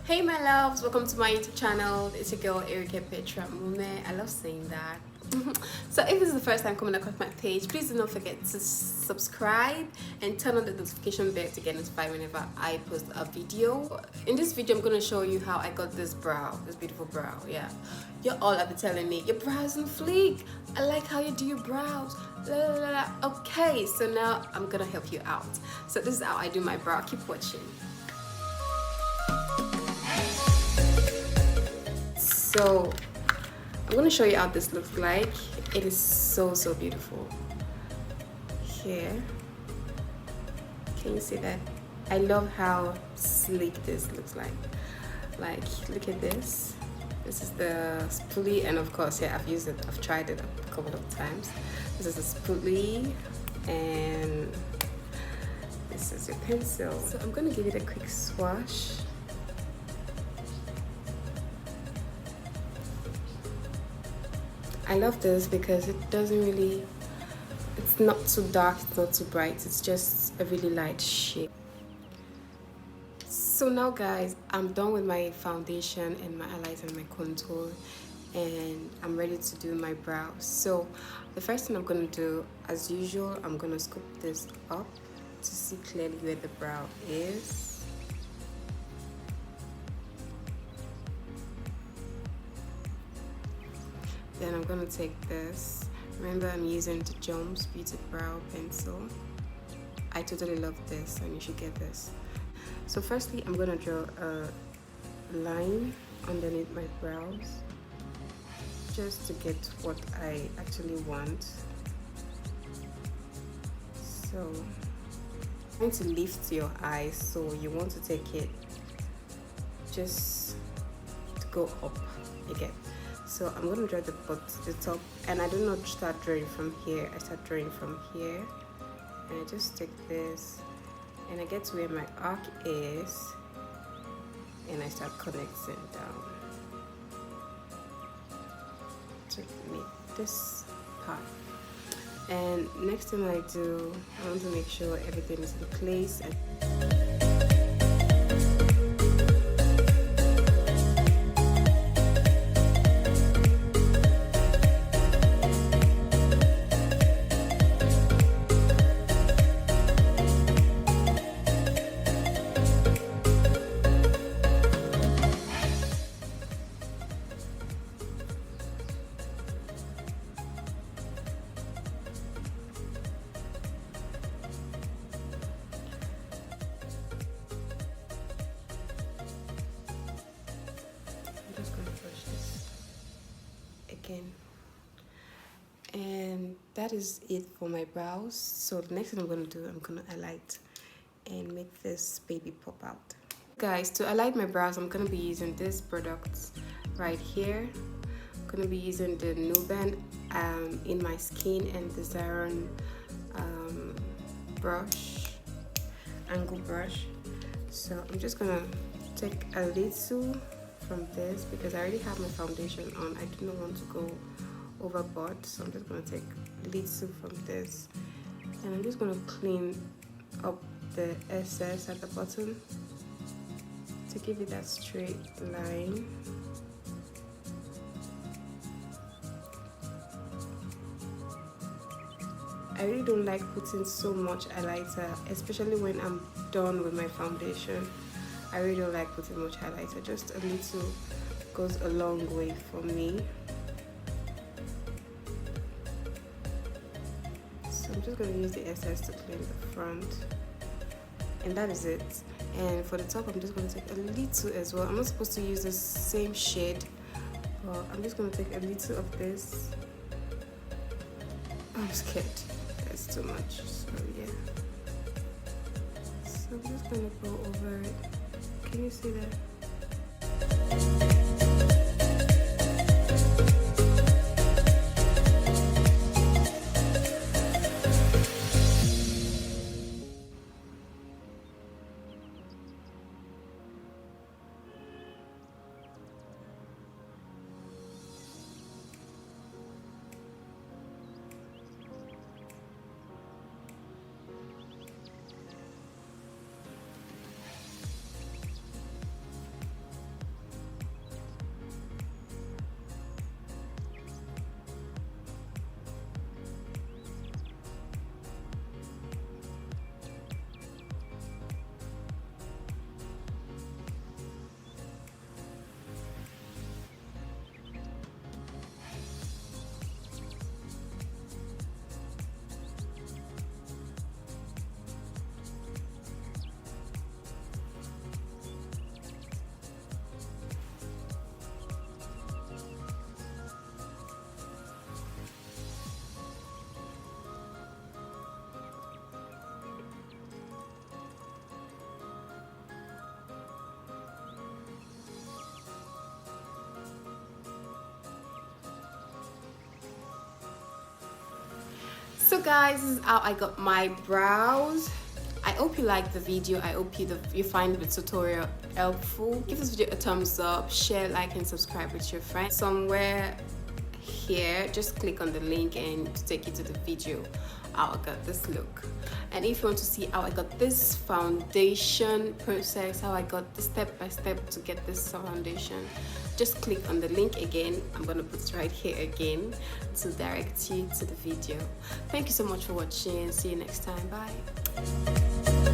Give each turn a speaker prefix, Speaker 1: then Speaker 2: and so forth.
Speaker 1: Hey my loves, welcome to my YouTube channel. It's your girl Petra. I love saying that. So if this is the first time coming across my page, please do not forget to subscribe and turn on the notification bell to get notified whenever I post a video. In this video I'm going to show you how I got this beautiful brow. Yeah, you're all up telling me your brows on fleek, I like how you do your brows, la, la, la, la. Okay, so now I'm gonna help you out. So this is how I do my brow. Keep watching. So I'm going to show you how this looks like. It is so beautiful. Here, can you see that? I love how sleek this looks like. Like, look at this. This is the spoolie, and of course, yeah, I've tried it a couple of times. This is a spoolie, and this is your pencil. So I'm going to give it a quick swash. I love this because it doesn't really, it's not too dark, it's not too bright, it's just a really light shade. So now guys, I'm done with my foundation and my highlights and my contour, and I'm ready to do my brows. So the first thing I'm going to do, as usual, I'm going to scoop this up to see clearly where the brow is. Then I'm going to take this. Remember, I'm using the Jones Beauty Brow Pencil. I totally love this, and you should get this. So firstly, I'm going to draw a line underneath my brows just to get what I actually want. So I'm going to lift your eyes, so you want to take it just to go up again. So I'm going to draw the top, and I do not start drawing from here. I start drawing from here, and I just take this, and I get to where my arc is, and I start connecting down to make this part. And next thing I do, I want to make sure everything is in place. And that is it for my brows. So the next thing I'm going to do, I'm going to highlight and make this baby pop out. Guys, to highlight my brows, I'm going to be using this product right here. I'm going to be using the Nuban In My Skin and the Zaron brush, angle brush. So I'm just going to take a little from this because I already have my foundation on. I do not want to go overboard, so I'm just going to take a little from this, and I'm just going to clean up the excess at the bottom to give it that straight line. I really don't like putting so much highlighter, especially when I'm done with my foundation. I really don't like putting much highlighter. Just a little goes a long way for me. I'm just going to use the excess to clean the front, and that is it. And for the top, I'm just going to take a little as well. I'm not supposed to use the same shade, but I'm just going to take a little of this. I'm scared, that's too much, so yeah. So I'm just going to go over it. Can you see that? So guys, this is how I got my brows. I hope you liked the video. I hope you find the tutorial helpful. Give this video a thumbs up, share, like, and subscribe with your friends. Somewhere here, just click on the link and to take you to the video how I got this look. And if you want to see how I got this foundation process, how I got the step-by-step to get this foundation, just click on the link again. I'm gonna put it right here again to direct you to the video. Thank you so much for watching. See you next time. Bye.